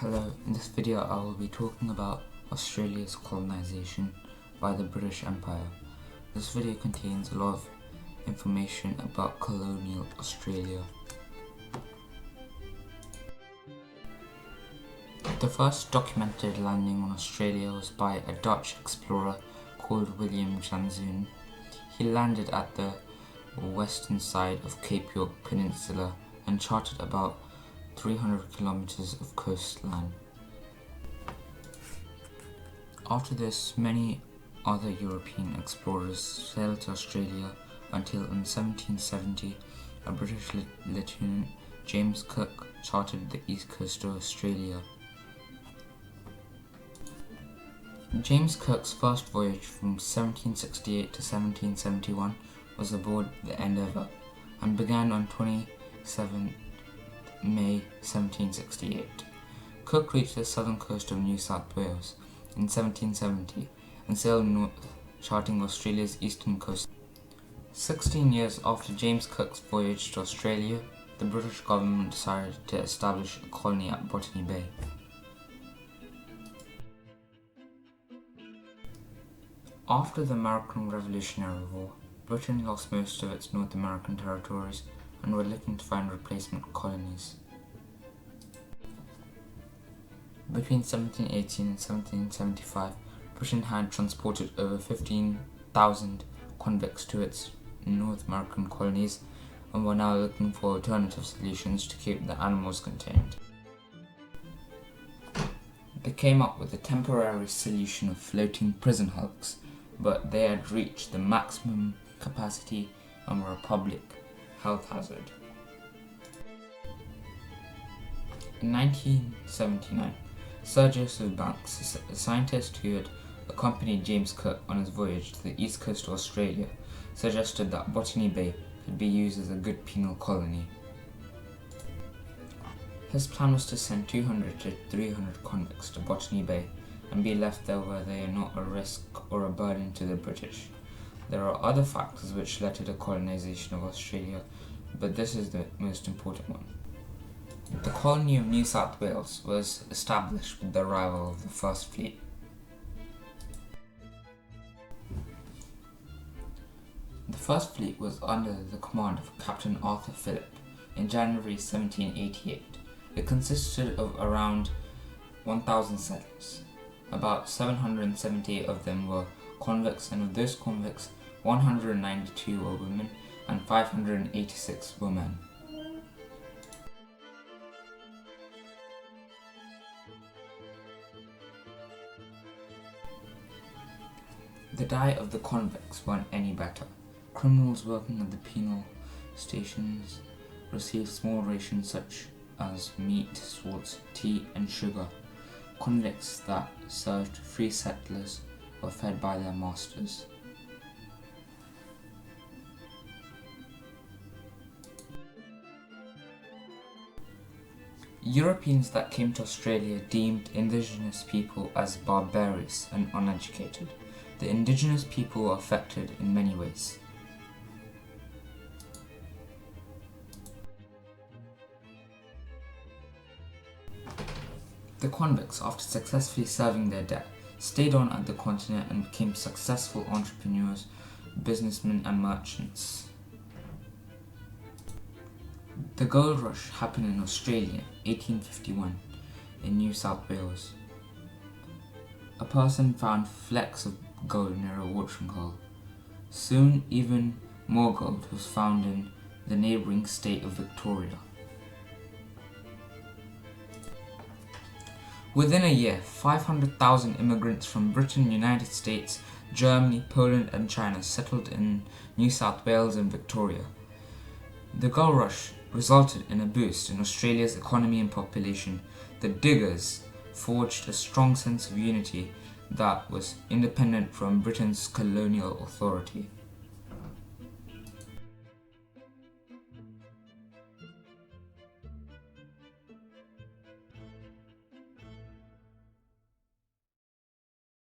Hello, in this video I will be talking about Australia's colonisation by the British Empire. This video contains a lot of information about colonial Australia. The first documented landing on Australia was by a Dutch explorer called William Janzoon. He landed at the western side of Cape York Peninsula and charted about 300 kilometers of coastline. After this, many other European explorers sailed to Australia until in 1770 a British lieutenant, James Cook, charted the east coast of Australia. James Cook's first voyage from 1768 to 1771 was aboard the Endeavour and began on 27 May 1768. Cook reached the southern coast of New South Wales in 1770 and sailed north, charting Australia's eastern coast. 16 years after James Cook's voyage to Australia, the British government decided to establish a colony at Botany Bay. After the American Revolutionary War, Britain lost most of its North American territories and were looking to find replacement colonies. Between 1718 and 1775, Britain had transported over 15,000 convicts to its North American colonies and were now looking for alternative solutions to keep the animals contained. They came up with a temporary solution of floating prison hulks, but they had reached the maximum capacity and were a public health hazard. In 1979, Sir Joseph Banks, a scientist who had accompanied James Cook on his voyage to the east coast of Australia, suggested that Botany Bay could be used as a good penal colony. His plan was to send 200 to 300 convicts to Botany Bay and be left there where they are not a risk or a burden to the British. There are other factors which led to the colonisation of Australia, but this is the most important one. The colony of New South Wales was established with the arrival of the First Fleet. The First Fleet was under the command of Captain Arthur Phillip in January 1788. It consisted of around 1,000 settlers. About 770 of them were convicts, and of those convicts, 192 were women and 586 were men. The diet of the convicts weren't any better. Criminals working at the penal stations received small rations such as meat, salt, tea and sugar. Convicts that served free settlers were fed by their masters. Europeans that came to Australia deemed indigenous people as barbarous and uneducated. The indigenous people were affected in many ways. The convicts, after successfully serving their debt, stayed on at the continent and became successful entrepreneurs, businessmen and merchants. The gold rush happened in Australia, 1851, in New South Wales. A person found flecks of gold near a watering hole. Soon, even more gold was found in the neighbouring state of Victoria. Within a year, 500,000 immigrants from Britain, United States, Germany, Poland and China settled in New South Wales and Victoria. The gold rush resulted in a boost in Australia's economy and population. The diggers forged a strong sense of unity that was independent from Britain's colonial authority.